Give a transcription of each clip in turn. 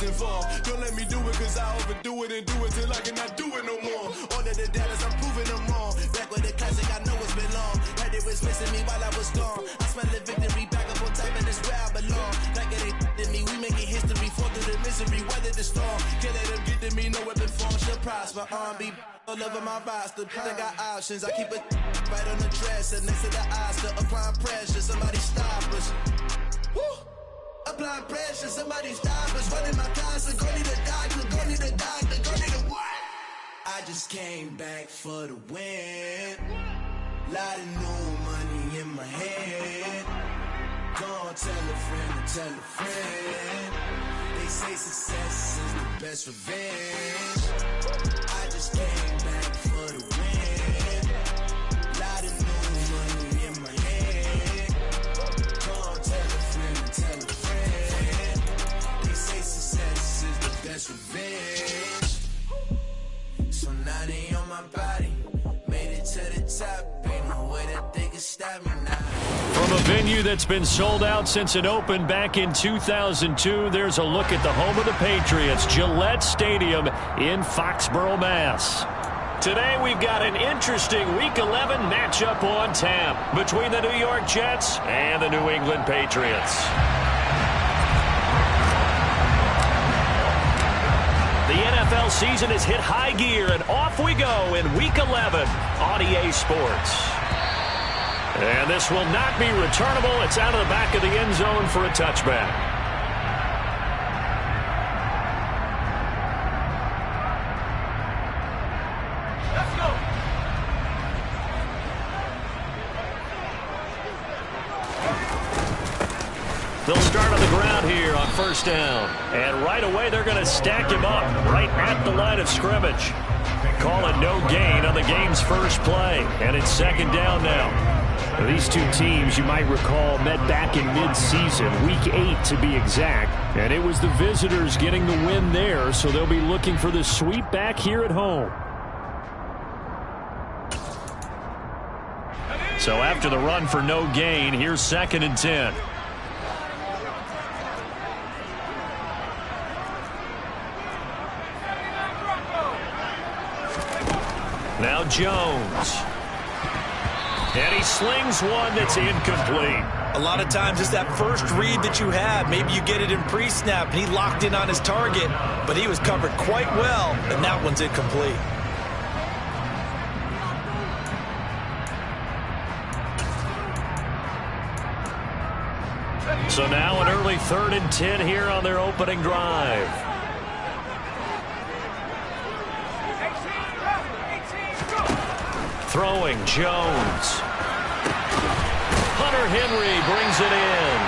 losing form. Don't let me do it cause I overdo it and do it till I cannot do it no more. All of the doubters, I'm proving them wrong. Back with the classic, I know it's been long. Heard it was missing me while I was gone. I smell the victory, back up on time, and it's where I belong. Like it ain't to me, we making history. Fall through the misery, weather the storm. Can't let them get to me, no weapon form shall prosper. Be all over my roster, I got options. I keep it right on the dresser, next to the Oscar. Applying pressure, somebody stop us. Woo! Applying pressure, somebody stop us. Running my concert, go need a doctor, go need a doctor, go need a what? I just came back for the win. Lot of new money in my head. Go on, tell a friend and tell a friend. They say success is the best revenge. I just came back for the win. Lot of new money in my head. Go on, tell a friend and tell a friend. They say success is the best revenge. So now they on my body. Made it to the top. Ain't no way that they can stop me now. From a venue that's been sold out since it opened back in 2002, there's a look at the home of the Patriots, Gillette Stadium in Foxborough, Mass. Today we've got an interesting Week 11 matchup on tap between the New York Jets and the New England Patriots. The NFL season has hit high gear, and off we go in Week 11 on EA Sports. And this will not be returnable. It's out of the back of the end zone for a touchback. Let's go. They'll start on the ground here on first down. And right away they're going to stack him up right at the line of scrimmage. Call it no gain on the game's first play. And it's second down now. These two teams, you might recall, met back in mid-season, Week 8 to be exact. And it was the visitors getting the win there, so they'll be looking for the sweep back here at home. So after the run for no gain, here's 2nd and 10. Now Jones. And he slings one that's incomplete. A lot of times it's that first read that you have. Maybe you get it in pre-snap. He locked in on his target, but he was covered quite well, and that one's incomplete. So now an early 3rd and 10 here on their opening drive. Throwing Jones. Hunter Henry brings it in.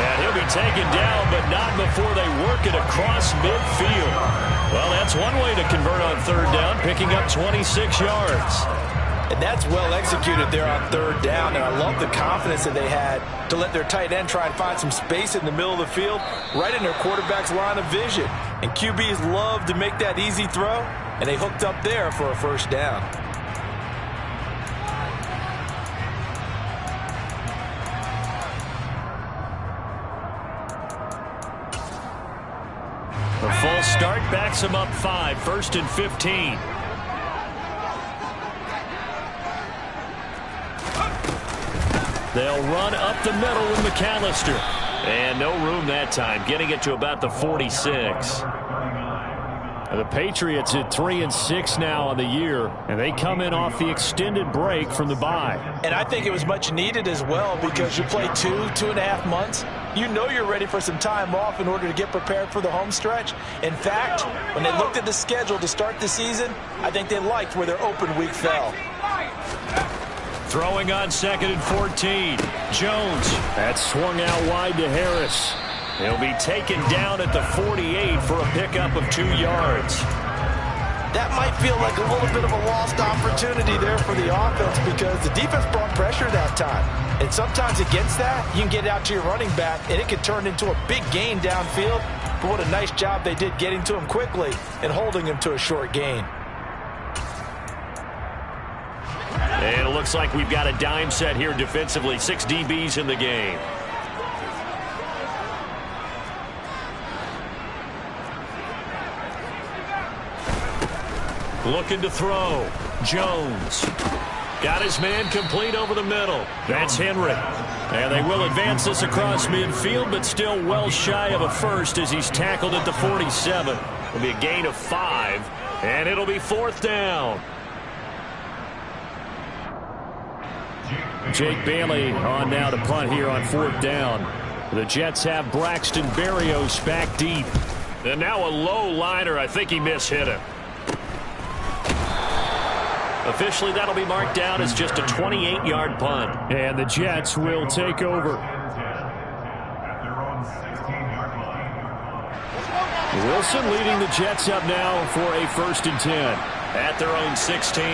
And he'll be taken down, but not before they work it across midfield. Well, that's one way to convert on 3rd down, picking up 26 yards. And that's well executed there on 3rd down, and I love the confidence that they had to let their tight end try and find some space in the middle of the field, right in their quarterback's line of vision. And QBs love to make that easy throw, and they hooked up there for a first down. The full start backs him up 5, 1st and 15. They'll run up the middle with McAllister. And no room that time, getting it to about the 46. The Patriots at 3-6 now on the year, and they come in off the extended break from the bye. And I think it was much needed as well, because you play 2.5 months. You know you're ready for some time off in order to get prepared for the home stretch. In fact, when they looked at the schedule to start the season, I think they liked where their open week fell. Throwing on 2nd and 14. Jones. That's swung out wide to Harris. He'll be taken down at the 48 for a pickup of 2 yards. That might feel like a little bit of a lost opportunity there for the offense, because the defense brought pressure that time. And sometimes against that, you can get out to your running back, and it can turn into a big gain downfield. But what a nice job they did getting to him quickly and holding him to a short gain. And it looks like we've got a dime set here defensively. 6 DBs in the game. Looking to throw. Jones. Got his man complete over the middle. That's Henry. And they will advance this across midfield, but still well shy of a first as he's tackled at the 47. It'll be a gain of 5, and it'll be 4th down. Jake Bailey on now to punt here on 4th down. The Jets have Braxton Berrios back deep. And now a low liner. I think he mishit it. Officially, that'll be marked down as just a 28-yard punt. And the Jets will take over. Wilson leading the Jets up now for a 1st and 10 at their own 16.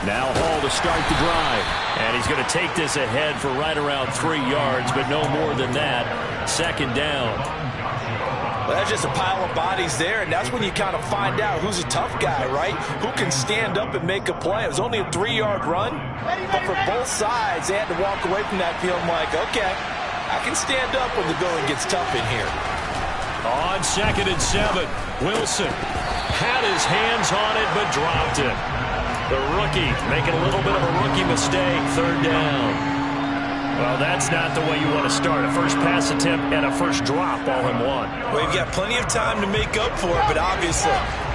Now Hall to start the drive. And he's going to take this ahead for right around 3 yards, but no more than that. 2nd down. Well, that's just a pile of bodies there, and that's when you kind of find out who's a tough guy, right? Who can stand up and make a play. It was only a 3-yard run, but for both sides, they had to walk away from that feeling like, okay, I can stand up when the going gets tough in here. On 2nd and 7, Wilson had his hands on it, but dropped it. The rookie making a little bit of a rookie mistake. 3rd down. Well, that's not the way you want to start. A first pass attempt and a first drop all in one. Well, you've got plenty of time to make up for it, but obviously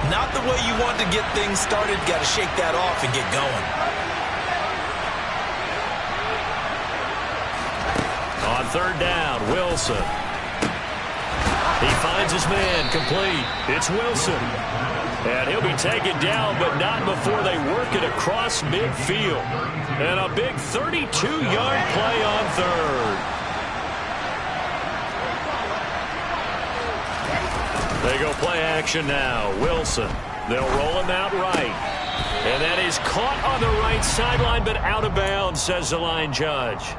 not the way you want to get things started. Got to shake that off and get going. On 3rd down, Wilson. He finds his man complete. It's Wilson. And he'll be taken down, but not before they work it across midfield. And a big 32-yard play on 3rd. They go play action now. Wilson. They'll roll him out right. And that is caught on the right sideline, but out of bounds, says the line judge.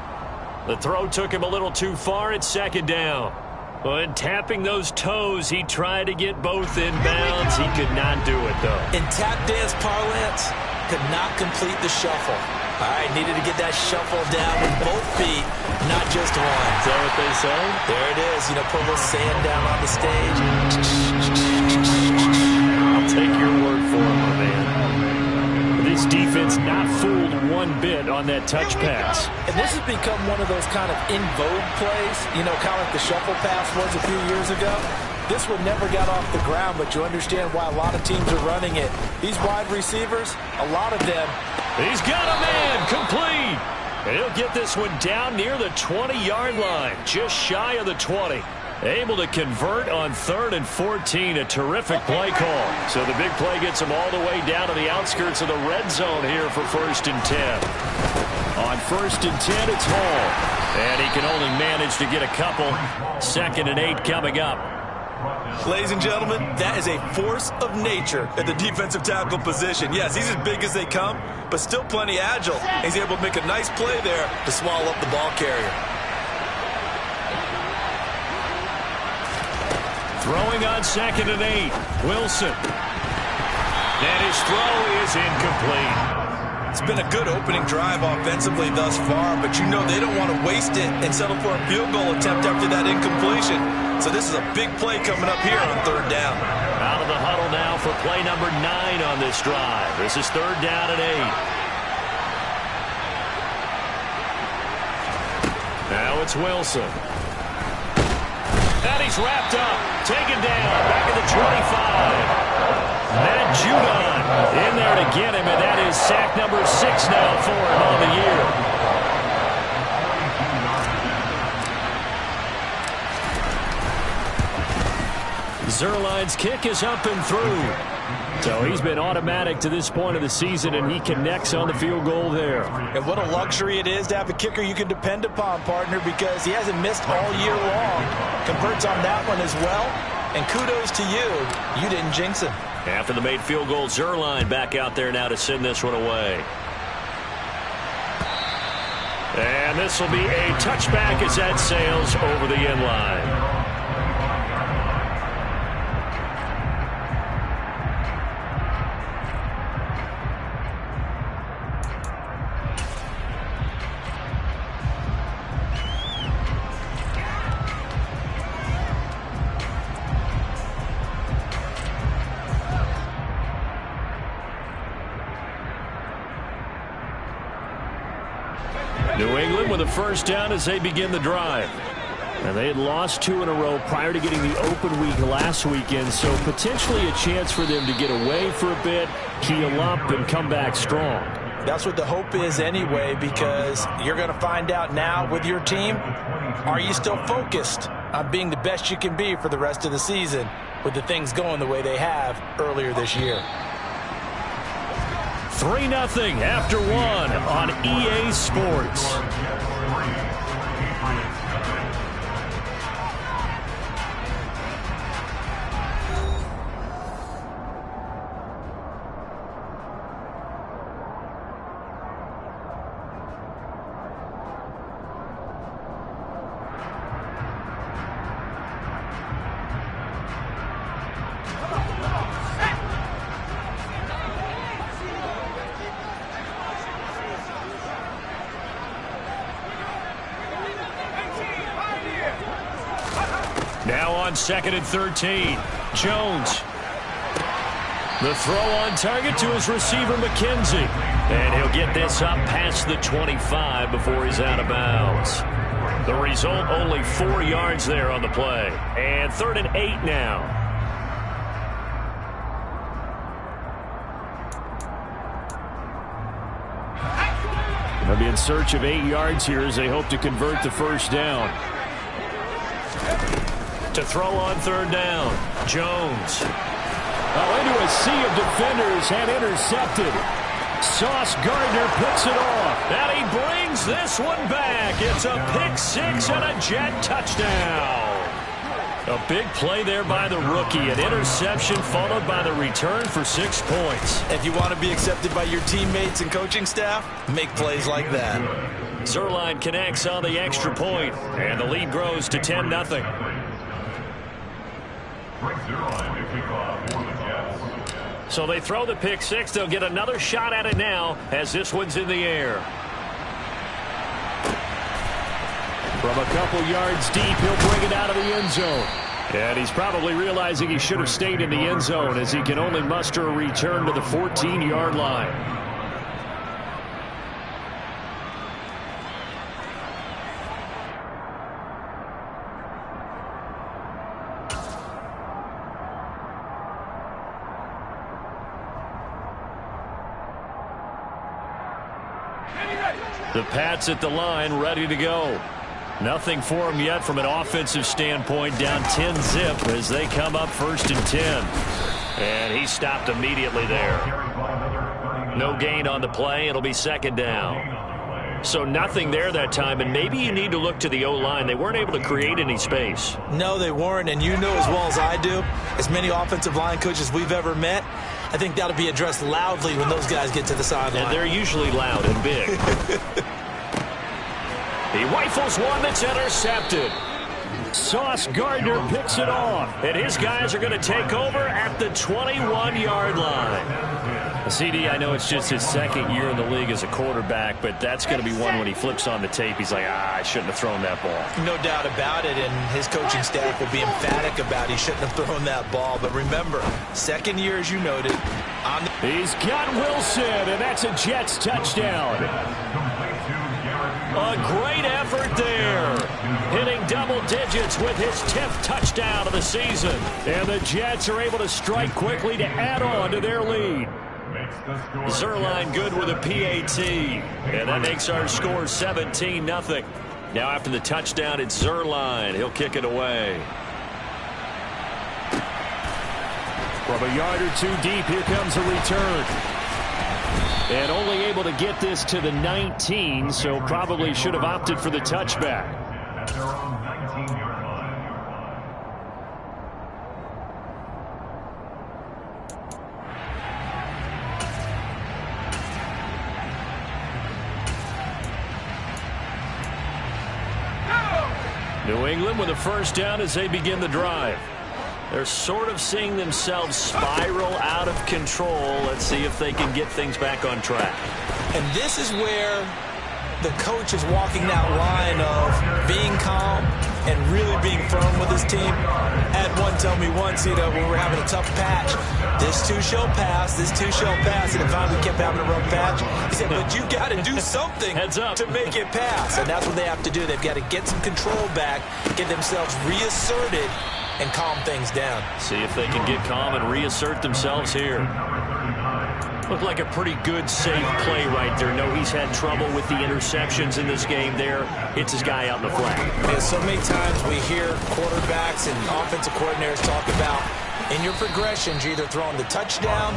The throw took him a little too far. It's 2nd down. When tapping those toes, he tried to get both in bounds. He could not do it, though. In tap dance parlance, could not complete the shuffle. All right, needed to get that shuffle down with both feet, not just one. Is that what they say? There it is. You know, put a little sand down on the stage. I'll take your word for it, my man. This defense not fooled one bit on that touch pass. And this has become one of those kind of in vogue plays, you know, kind of like the shuffle pass was a few years ago. This one never got off the ground, but you understand why a lot of teams are running it. These wide receivers, a lot of them. He's got a man complete. And he'll get this one down near the 20-yard line, just shy of the 20. Able to convert on 3rd and 14. A terrific play call. So the big play gets him all the way down to the outskirts of the red zone here for 1st and 10. On 1st and 10, it's Hall. And he can only manage to get a couple. 2nd and 8 coming up. Ladies and gentlemen, that is a force of nature at the defensive tackle position. Yes, he's as big as they come, but still plenty agile. He's able to make a nice play there to swallow up the ball carrier. Throwing on 2nd and 8. Wilson. And his throw is incomplete. It's been a good opening drive offensively thus far, but you know they don't want to waste it and settle for a field goal attempt after that incompletion. So this is a big play coming up here on 3rd down. Out of the huddle now for play number 9 on this drive. This is 3rd down and 8. Now it's Wilson. And he's wrapped up. Taken down. Back at the 25. Matt Judon in there to get him, and that is sack number 6 now for him on the year. Zerline's kick is up and through. So he's been automatic to this point of the season, and he connects on the field goal there. And what a luxury it is to have a kicker you can depend upon, partner, because he hasn't missed all year long. Converts on that one as well. And kudos to you. You didn't jinx him. After the made field goal, Zerline back out there now to send this one away. And this will be a touchback as that sails over the end line. with a first down as they begin the drive. And they had lost 2 in a row prior to getting the open week last weekend, so potentially a chance for them to get away for a bit, heal up, and come back strong. That's what the hope is anyway, because you're going to find out now with your team, are you still focused on being the best you can be for the rest of the season with the things going the way they have earlier this year? 3-0 after 1 on EA Sports. Now on 2nd and 13. Jones. The throw on target to his receiver, McKenzie. And he'll get this up past the 25 before he's out of bounds. The result, only 4 yards there on the play. And 3rd and 8 now. They'll be in search of 8 yards here as they hope to convert the first down. To throw on 3rd down, Jones. Oh, into a sea of defenders and intercepted. Sauce Gardner picks it off. And he brings this one back. It's a pick 6 and a Jet touchdown. A big play there by the rookie. An interception followed by the return for 6 points. If you want to be accepted by your teammates and coaching staff, make plays like that. Zuerlein connects on the extra point, and the lead grows to 10-0. So they throw the pick 6. They'll get another shot at it now as this one's in the air. From a couple yards deep, he'll bring it out of the end zone. And he's probably realizing he should have stayed in the end zone as he can only muster a return to the 14-yard line. The Pats at the line, ready to go. Nothing for them yet from an offensive standpoint, down 10-0 as they come up 1st and 10. And he stopped immediately there. No gain on the play. It'll be 2nd down. So nothing there that time, and maybe you need to look to the O-line. They weren't able to create any space. No, they weren't, and you know as well as I do, as many offensive line coaches we've ever met, I think that'll be addressed loudly when those guys get to the sideline. And they're usually loud and big. He rifles one that's intercepted. Sauce Gardner picks it off. And his guys are going to take over at the 21-yard line. CD, I know it's just his 2nd year in the league as a quarterback, but that's going to be one when he flips on the tape. He's like, I shouldn't have thrown that ball. No doubt about it, and his coaching staff will be emphatic about he shouldn't have thrown that ball. But remember, 2nd year, as you noted. He's got Wilson, and that's a Jets touchdown. A great effort there. Hitting double digits with his 10th touchdown of the season. And the Jets are able to strike quickly to add on to their lead. Zuerlein good with a PAT. And that makes our score 17-0. Now after the touchdown, it's Zuerlein. He'll kick it away. From a yard or 2 deep, here comes a return. And only able to get this to the 19, so probably should have opted for the touchback. New England with a first down as they begin the drive. They're sort of seeing themselves spiral out of control. Let's see if they can get things back on track. And this is where the coach is walking that line of being calm, and really being firm with his team. I had one tell me once, when we're having a tough patch, this too shall pass, this too shall pass, and finally we kept having a rough patch. He said, but you got to do something to make it pass, and that's what they have to do. They've got to get some control back, get themselves reasserted, and calm things down. See if they can get calm and reassert themselves here. Looked like a pretty good, safe play right there. No, he's had trouble with the interceptions in this game there. Hits his guy out in the flat. Yeah, so many times we hear quarterbacks and offensive coordinators talk about in your progressions, you're either throwing the touchdown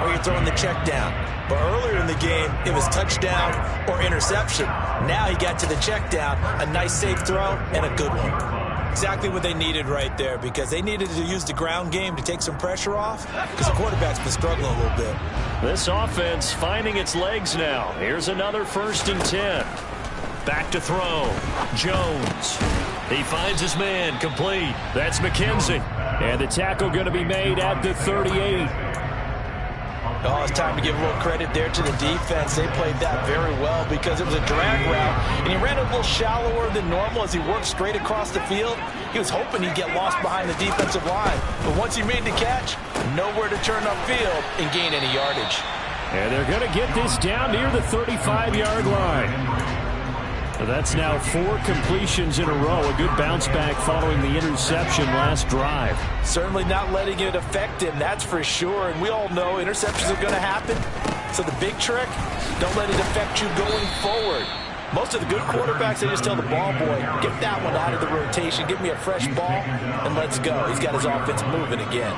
or you're throwing the check down. But earlier in the game, it was touchdown or interception. Now he got to the check down, a nice safe throw, and a good one. Exactly what they needed right there, because they needed to use the ground game to take some pressure off, because the quarterback's been struggling a little bit. This offense finding its legs now. Here's another 1st and 10. Back to throw. Jones. He finds his man. Complete. That's McKenzie. And the tackle going to be made at the 38. Oh, it's time to give a little credit there to the defense. They played that very well because it was a drag route, and he ran a little shallower than normal as he worked straight across the field. He was hoping he'd get lost behind the defensive line, but once he made the catch, nowhere to turn upfield and gain any yardage. And they're going to get this down near the 35-yard line. That's now 4 completions in a row. A good bounce back following the interception last drive. Certainly not letting it affect him, that's for sure. And we all know interceptions are going to happen. So the big trick, don't let it affect you going forward. Most of the good quarterbacks, they just tell the ball boy, get that one out of the rotation, give me a fresh ball, and let's go. He's got his offense moving again.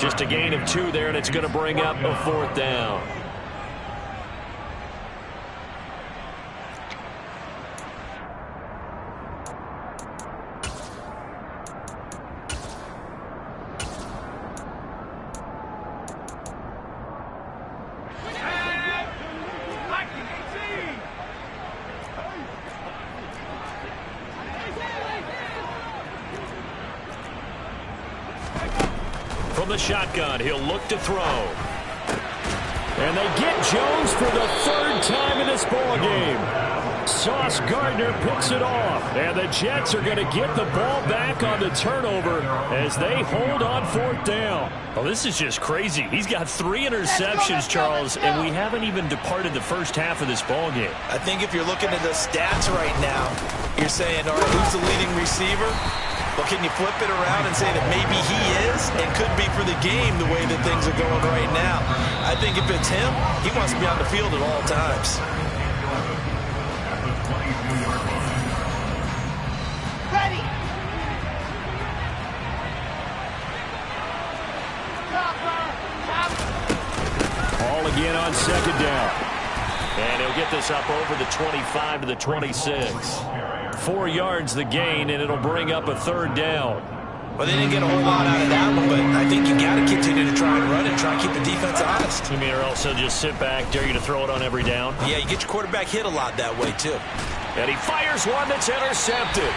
Just a gain of 2 there, and it's going to bring up a 4th down. From the shotgun, he'll look to throw. And they get Jones for the 3rd time in this ball game. Sauce Gardner picks it off. And the Jets are going to get the ball back on the turnover as they hold on 4th down. Well, this is just crazy. He's got 3 interceptions, Charles, and we haven't even departed the first half of this ball game. I think if you're looking at the stats right now, you're saying, all right, who's the leading receiver? Well, can you flip it around and say that maybe he is and could be for the game the way that things are going right now? I think if it's him, he wants to be on the field at all times. Ready. Ball again on 2nd down. And he'll get this up over the 25 to the 26. 4 yards the gain, and it'll bring up a 3rd down. Well, they didn't get a whole lot out of that one, but I think you got to continue to try and run it, try and keep the defense honest. You mean, or else they'll just sit back, dare you to throw it on every down? Yeah, you get your quarterback hit a lot that way, too. And he fires one that's intercepted.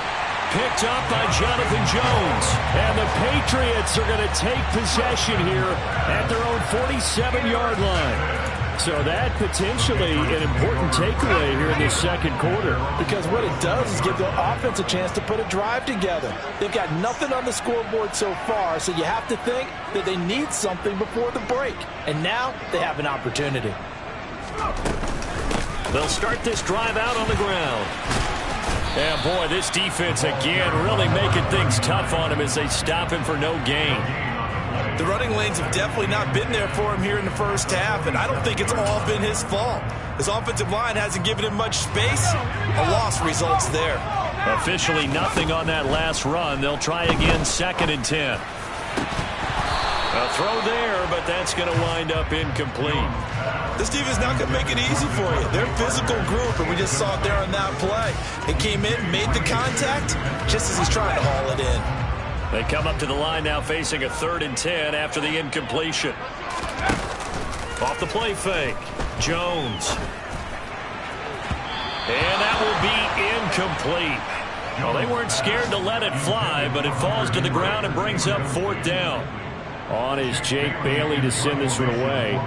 Picked up by Jonathan Jones. And the Patriots are going to take possession here at their own 47-yard line. So that potentially an important takeaway here in the 2nd quarter. Because what it does is give the offense a chance to put a drive together. They've got nothing on the scoreboard so far, so you have to think that they need something before the break. And now they have an opportunity. They'll start this drive out on the ground. And boy, this defense again really making things tough on him as they stop him for no gain. The running lanes have definitely not been there for him here in the first half, and I don't think it's all been his fault. His offensive line hasn't given him much space. A loss results there. Officially nothing on that last run. They'll try again 2nd and 10. A throw there, but that's going to wind up incomplete. This defense not going to make it easy for you. They're a physical group, and we just saw it there on that play. It came in, made the contact, just as he's trying to haul it in. They come up to the line now facing a 3rd and 10 after the incompletion. Off the play fake. Jones. And that will be incomplete. Well, they weren't scared to let it fly, but it falls to the ground and brings up 4th down. On is Jake Bailey to send this one away.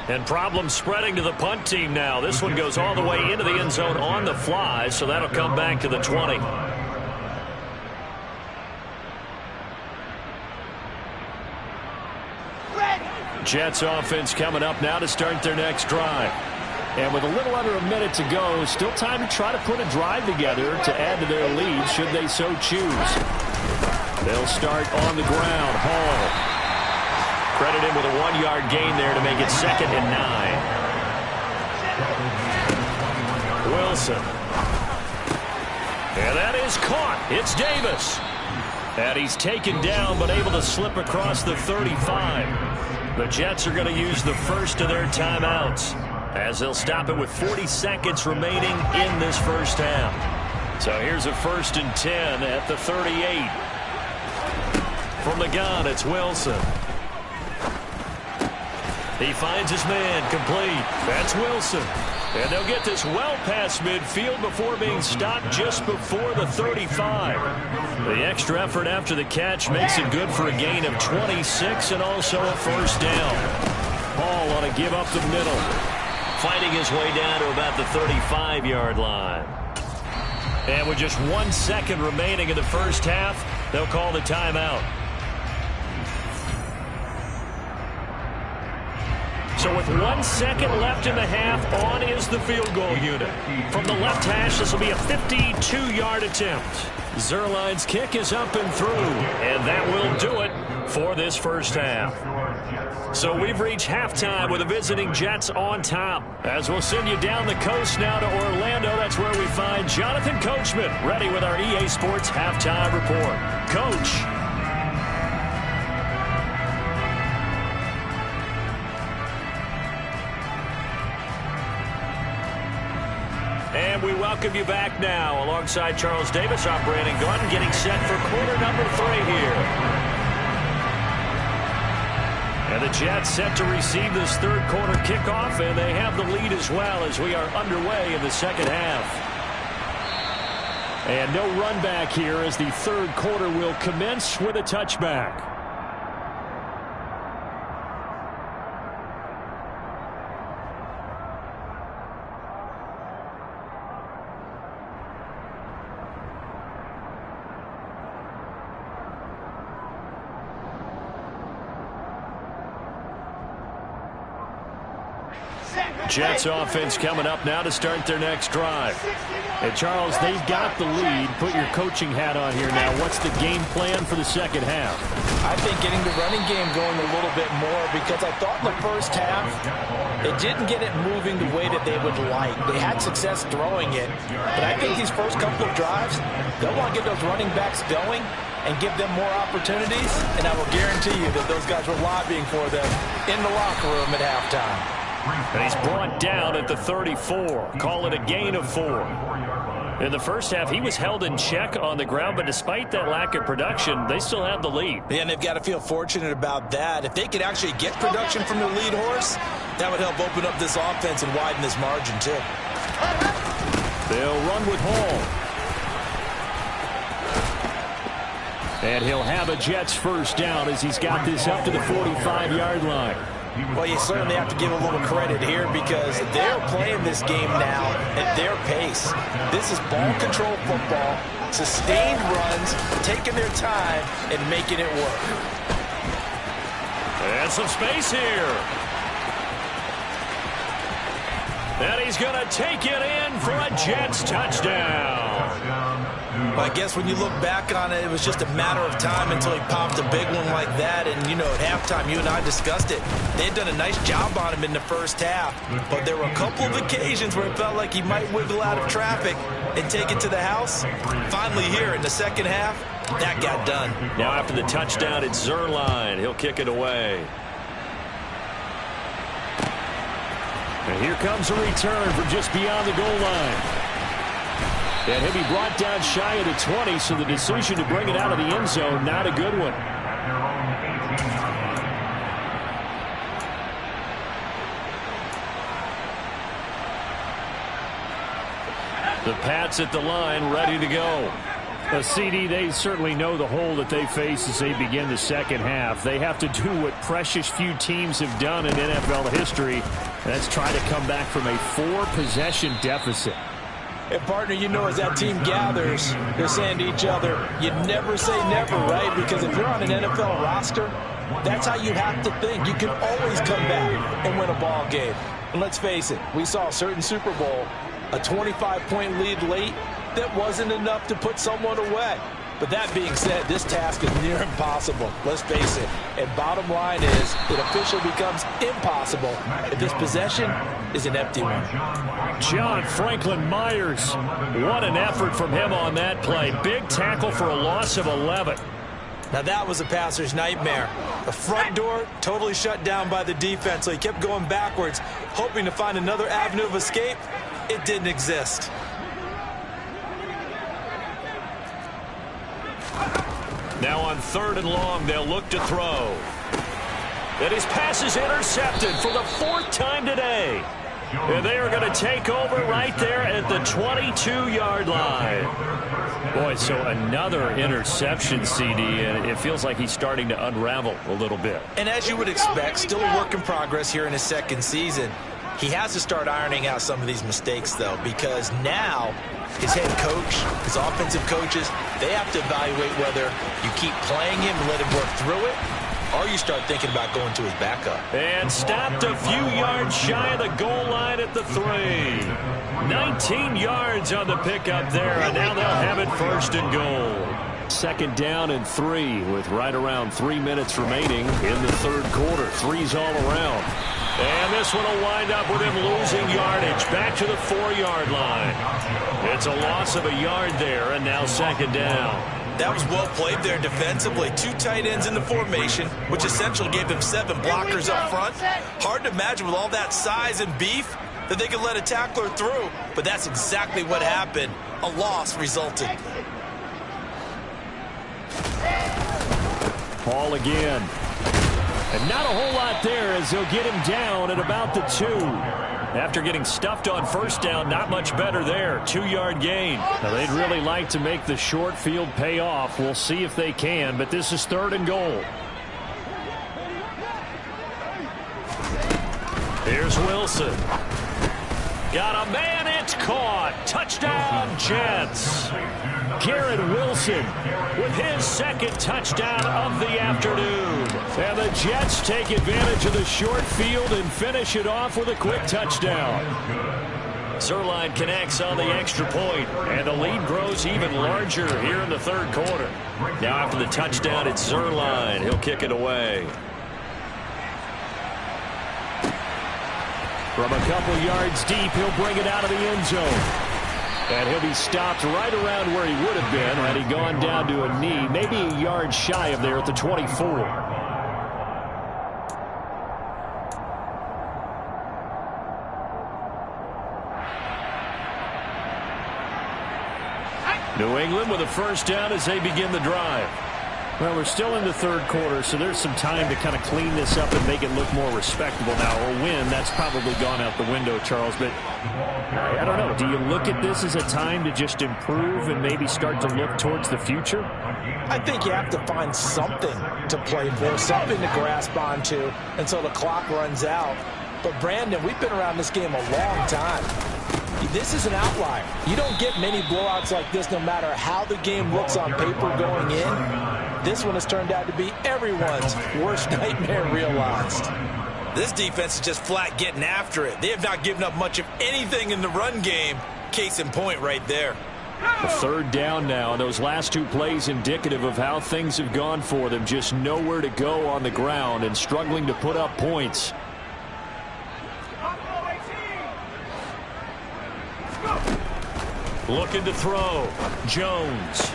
And problems spreading to the punt team now. This one goes all the way into the end zone on the fly, so that'll come back to the 20. Jets offense coming up now to start their next drive. And with a little under a minute to go, still time to try to put a drive together to add to their lead should they so choose. They'll start on the ground. Hall. Credit him with a 1-yard gain there to make it 2nd and 9. Wilson. And that is caught. It's Davis. And he's taken down but able to slip across the 35. The Jets are going to use the first of their timeouts as they'll stop it with 40 seconds remaining in this first half. So here's a 1st and 10 at the 38. From the gun, it's Wilson. He finds his man complete. That's Wilson. And they'll get this well past midfield before being stopped just before the 35. The extra effort after the catch makes it good for a gain of 26 and also a 1st down. Hall on a give up the middle. Fighting his way down to about the 35-yard line. And with just 1 second remaining in the first half, they'll call the timeout. So with 1 second left in the half, on is the field goal unit. From the left hash, this will be a 52-yard attempt. Zerline's kick is up and through, and that will do it for this first half. So we've reached halftime with the visiting Jets on top. As we'll send you down the coast now to Orlando, that's where we find Jonathan Coachman ready with our EA Sports halftime report. Coach. And we welcome you back now alongside Charles Davis. I'm Brandon Gordon getting set for quarter number 3 here. And the Jets set to receive this third quarter kickoff, and they have the lead as well as we are underway in the second half. And no run back here as the third quarter will commence with a touchback. Jets offense coming up now to start their next drive. And Charles, they've got the lead. Put your coaching hat on here now. What's the game plan for the second half? I think getting the running game going a little bit more, because I thought in the first half it didn't get it moving the way that they would like. They had success throwing it, but I think these first couple of drives, they'll want to get those running backs going and give them more opportunities, and I will guarantee you that those guys were lobbying for them in the locker room at halftime. And he's brought down at the 34. Call it a gain of 4. In the first half, he was held in check on the ground, but despite that lack of production, they still have the lead. Yeah, and they've got to feel fortunate about that. If they could actually get production from their lead horse, that would help open up this offense and widen this margin, too. They'll run with Hall. And he'll have a Jets first down as he's got this up to the 45-yard line. Well, you certainly have to give a little credit here because they're playing this game now at their pace. This is ball control football, sustained runs, taking their time and making it work. And some space here. And he's going to take it in for a Jets touchdown. Well, I guess when you look back on it, it was just a matter of time until he popped a big one like that. And, you know, at halftime, you and I discussed it. They had done a nice job on him in the first half. But there were a couple of occasions where it felt like he might wiggle out of traffic and take it to the house. Finally here in the second half, that got done. Now after the touchdown, it's Zerline. He'll kick it away. And here comes a return from just beyond the goal line. And he'll be brought down shy of the 20, so the decision to bring it out of the end zone, not a good one. The Pats at the line, ready to go. A CD, they certainly know the hole that they face as they begin the second half. They have to do what precious few teams have done in NFL history. That's try to come back from a 4-possession deficit. And, partner, you know, as that team gathers, they're saying to each other, you never say never, right? Because if you're on an NFL roster, that's how you have to think. You can always come back and win a ball game. And let's face it, we saw a certain Super Bowl, a 25-point lead late, that wasn't enough to put someone away. But that being said, this task is near impossible. Let's face it. And bottom line is, it officially becomes impossible if this possession is an empty one. John Franklin Myers. What an effort from him on that play. Big tackle for a loss of 11. Now that was a passer's nightmare. The front door totally shut down by the defense, so he kept going backwards, hoping to find another avenue of escape. It didn't exist. Now on 3rd and long, they'll look to throw. And his pass is intercepted for the 4th time today. And they are going to take over right there at the 22-yard line. Boy, so another interception, CD, and it feels like he's starting to unravel a little bit. And as you would expect, still a work in progress here in his second season. He has to start ironing out some of these mistakes, though, because now his head coach, his offensive coaches, they have to evaluate whether you keep playing him and let him work through it, or you start thinking about going to his backup. And stopped a few yards shy of the goal line at the 3. 19 yards on the pickup there, and now they'll have it 1st and goal. 2nd down and 3 with right around 3 minutes remaining in the 3rd quarter. 3's all around. And this one will wind up with him losing yardage back to the 4-yard line. It's a loss of a yard there, and now 2nd down. That was well played there defensively. 2 tight ends in the formation, which essentially gave them 7 blockers up front. Hard to imagine with all that size and beef that they could let a tackler through, but that's exactly what happened. A loss resulted. Ball again. And not a whole lot there as they'll get him down at about the 2. After getting stuffed on 1st down, not much better there. 2-yard gain. Now, they'd really like to make the short field pay off. We'll see if they can, but this is 3rd and goal. Here's Wilson. Got a man, it's caught. Touchdown, Jets. Garrett Wilson with his 2nd touchdown of the afternoon. And the Jets take advantage of the short field and finish it off with a quick touchdown. Zerline connects on the extra point, and the lead grows even larger here in the 3rd quarter. Now after the touchdown, it's Zerline. He'll kick it away. From a couple yards deep, he'll bring it out of the end zone. And he'll be stopped right around where he would have been had he gone down to a knee, maybe a yard shy of there at the 24. New England with a 1st down as they begin the drive. Well, we're still in the 3rd quarter, so there's some time to kind of clean this up and make it look more respectable now. A win, that's probably gone out the window, Charles, but I don't know. Do you look at this as a time to just improve and maybe start to look towards the future? I think you have to find something to play for, something to grasp onto until the clock runs out. But, Brandon, we've been around this game a long time. This is an outlier. You don't get many blowouts like this no matter how the game looks on paper going in. This one has turned out to be everyone's worst nightmare realized. This defense is just flat getting after it. They have not given up much of anything in the run game. Case in point right there. A 3rd down now, and those last 2 plays indicative of how things have gone for them. Just nowhere to go on the ground and struggling to put up points. Looking to throw. Jones.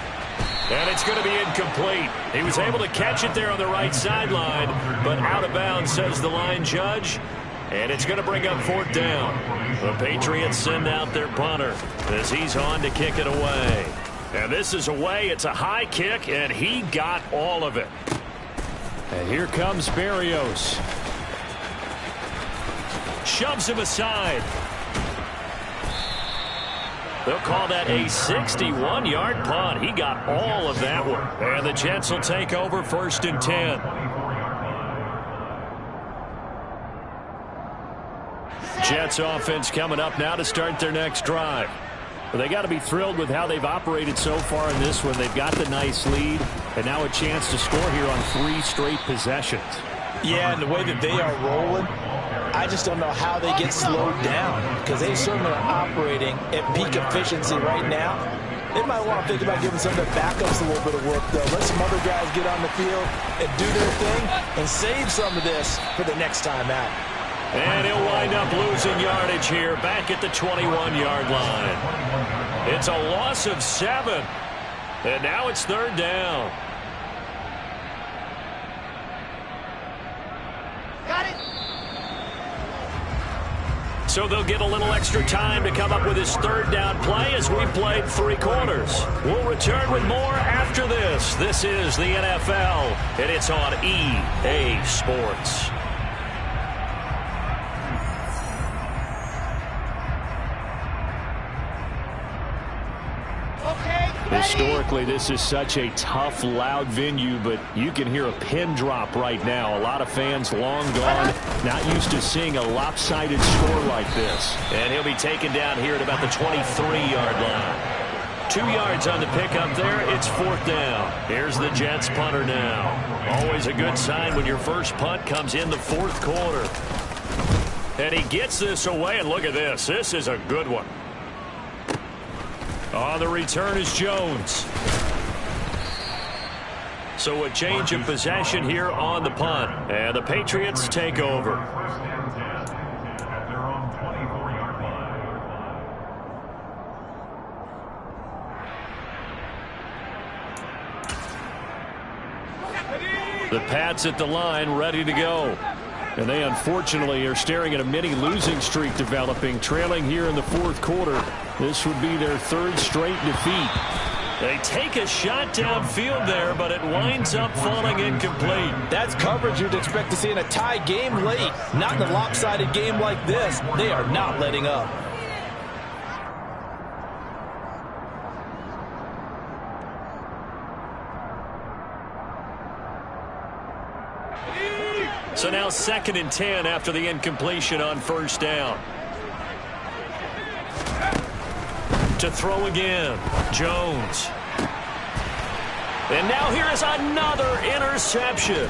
And it's going to be incomplete. He was able to catch it there on the right sideline, but out of bounds, says the line judge. And it's going to bring up 4th down. The Patriots send out their punter as he's on to kick it away. And this is away. It's a high kick, and he got all of it. And here comes Berrios. Shoves him aside. They'll call that a 61-yard punt. He got all of that one. And the Jets will take over 1st and 10. Jets offense coming up now to start their next drive. Well, they got to be thrilled with how they've operated so far in this one. They've got the nice lead, and now a chance to score here on 3 straight possessions. Yeah, and the way that they are rolling, I just don't know how they get slowed down, because they certainly are operating at peak efficiency right now. They might want to think about giving some of their backups a little bit of work, though. Let some other guys get on the field and do their thing and save some of this for the next time out. And he'll wind up losing yardage here back at the 21-yard line. It's a loss of 7. And now it's 3rd down. Got it. So they'll get a little extra time to come up with his 3rd down play as we played 3 quarters. We'll return with more after this. This is the NFL, and it's on EA Sports. Historically, this is such a tough, loud venue, but you can hear a pin drop right now. A lot of fans long gone, not used to seeing a lopsided score like this. And he'll be taken down here at about the 23-yard line. 2 yards on the pickup there. It's 4th down. Here's the Jets punter now. Always a good sign when your first punt comes in the 4th quarter. And he gets this away, and look at this. This is a good one. On the return is Jones. So a change of possession here on the punt. And the Patriots take over. The Pats at the line, ready to go. And they unfortunately are staring at a mini losing streak developing, trailing here in the 4th quarter. This would be their 3rd straight defeat. They take a shot downfield there, but it winds up falling incomplete. That's coverage you'd expect to see in a tie game late. Not in a lopsided game like this. They are not letting up. So now 2nd and 10 after the incompletion on 1st down. To throw again, Jones. And now here is another interception.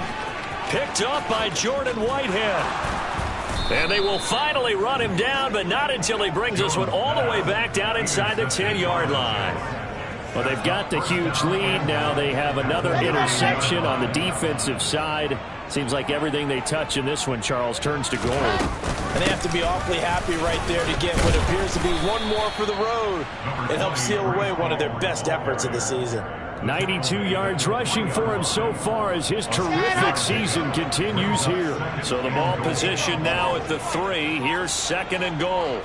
Picked up by Jordan Whitehead. And they will finally run him down, but not until he brings this one all the way back down inside the 10-yard line. Well, they've got the huge lead. Now they have another interception on the defensive side. Seems like everything they touch in this one, Charles, turns to gold. And they have to be awfully happy right there to get what appears to be one more for the road. It helps seal away one of their best efforts of the season. 92 yards rushing for him so far as his terrific season continues here. So the ball position now at the 3. Here's 2nd and goal.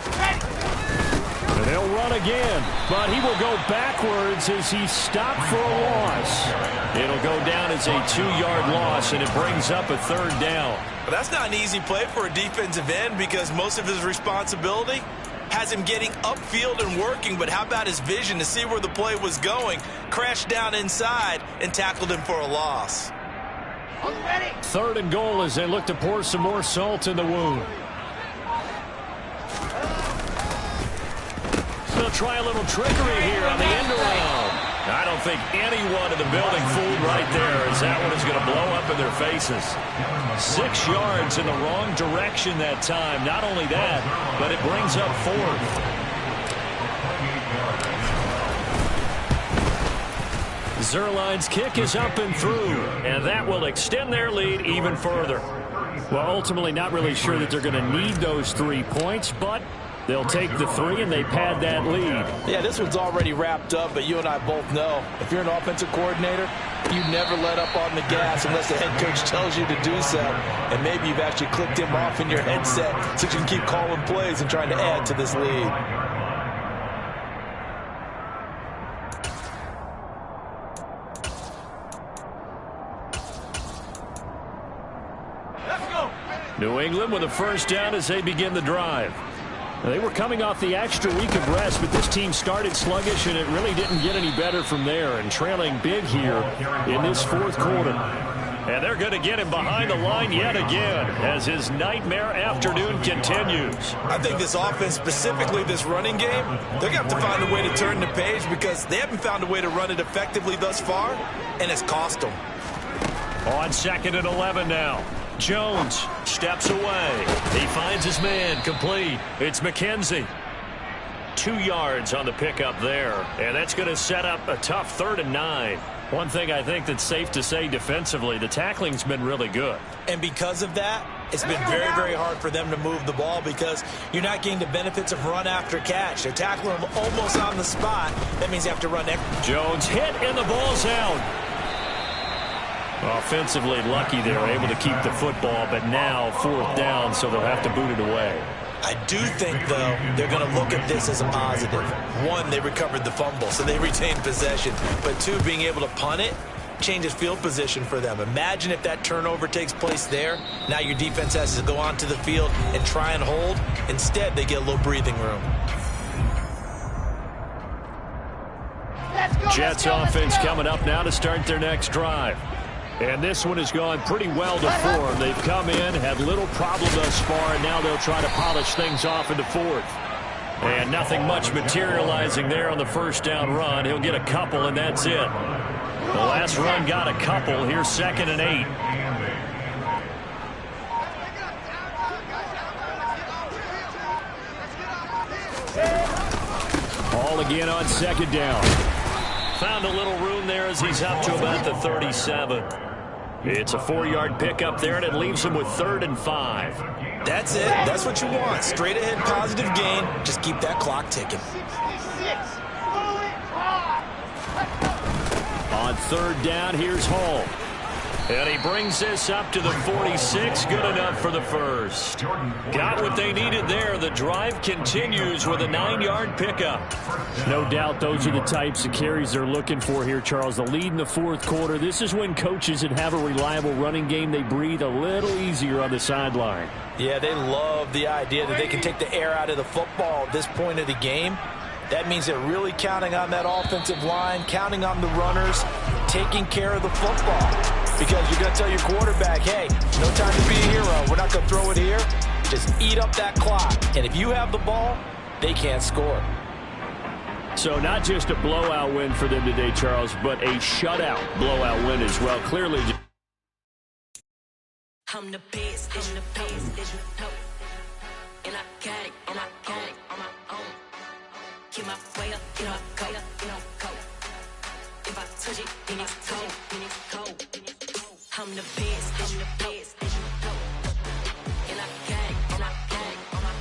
And they'll run again, but he will go backwards as he's stopped for a loss. It'll go down as a 2-yard loss, and it brings up a 3rd down. But that's not an easy play for a defensive end because most of his responsibility has him getting upfield and working, but how about his vision to see where the play was going, crashed down inside, and tackled him for a loss. 3rd and goal as they look to pour some more salt in the wound. They'll try a little trickery here on the end around. I don't think anyone in the building fooled right there as that one is going to blow up in their faces. 6 yards in the wrong direction that time. Not only that, but it brings up 4th. Zerline's kick is up and through, and that will extend their lead even further. Well, ultimately not really sure that they're going to need those 3 points, but they'll take the 3 and they pad that lead. Yeah, this one's already wrapped up, but you and I both know if you're an offensive coordinator, you never let up on the gas unless the head coach tells you to do so. And maybe you've actually clicked him off in your headset so you can keep calling plays and trying to add to this lead. New England with a 1st down as they begin the drive. They were coming off the extra week of rest, but this team started sluggish, and it really didn't get any better from there, and trailing big here in this fourth quarter. And they're going to get him behind the line yet again as his nightmare afternoon continues. I think this offense, specifically this running game, they're going to have to find a way to turn the page because they haven't found a way to run it effectively thus far, and it's cost them. On 2nd and 11 now. Jones steps away. He finds his man complete. It's McKenzie. 2 yards on the pickup there, and that's going to set up a tough 3rd and 9. One thing I think that's safe to say defensively, the tackling's been really good. And because of that, it's been very, very hard for them to move the ball because you're not getting the benefits of run after catch. They're tackling them almost on the spot. That means you have to run extra. Jones hit, and the ball's out. Offensively lucky they were able to keep the football, but now 4th down, so they'll have to boot it away. I do think, though, they're going to look at this as a positive. 1, they recovered the fumble, so they retained possession. But 2, being able to punt it changes field position for them. Imagine if that turnover takes place there. Now your defense has to go onto the field and try and hold. Instead, they get a little breathing room. Jets offense coming up now to start their next drive. And this one has gone pretty well to form. They've come in, had little problem thus far, and now they'll try to polish things off into 4th. And nothing much materializing there on the 1st down run. He'll get a couple, and that's it. The last run got a couple. Here's 2nd and 8. All again on 2nd down. Found a little room there as he's up to about the 37. It's a 4-yard pickup there, and it leaves him with 3rd and 5. That's it. That's what you want. Straight ahead positive gain. Just keep that clock ticking. On 3rd down, here's Hall. And he brings this up to the 46. Good enough for the first. Got what they needed there. The drive continues with a 9-yard pickup. No doubt those are the types of carries they're looking for here, Charles. The lead in the 4th quarter. This is when coaches that have a reliable running game, they breathe a little easier on the sideline. Yeah, they love the idea that they can take the air out of the football at this point of the game. That means they're really counting on that offensive line, counting on the runners, taking care of the football. Because you're going to tell your quarterback, hey, no time to be a hero. We're not going to throw it here. Just eat up that clock. And if you have the ball, they can't score. So not just a blowout win for them today, Charles, but a shutout blowout win as well. Clearly. I'm the best, I'm the best, and I got it, and I got it on my own. Keep my way up, you know I go, you know go. If I touch it, then it's cold, then it's cold. I'm the best, I'm the best.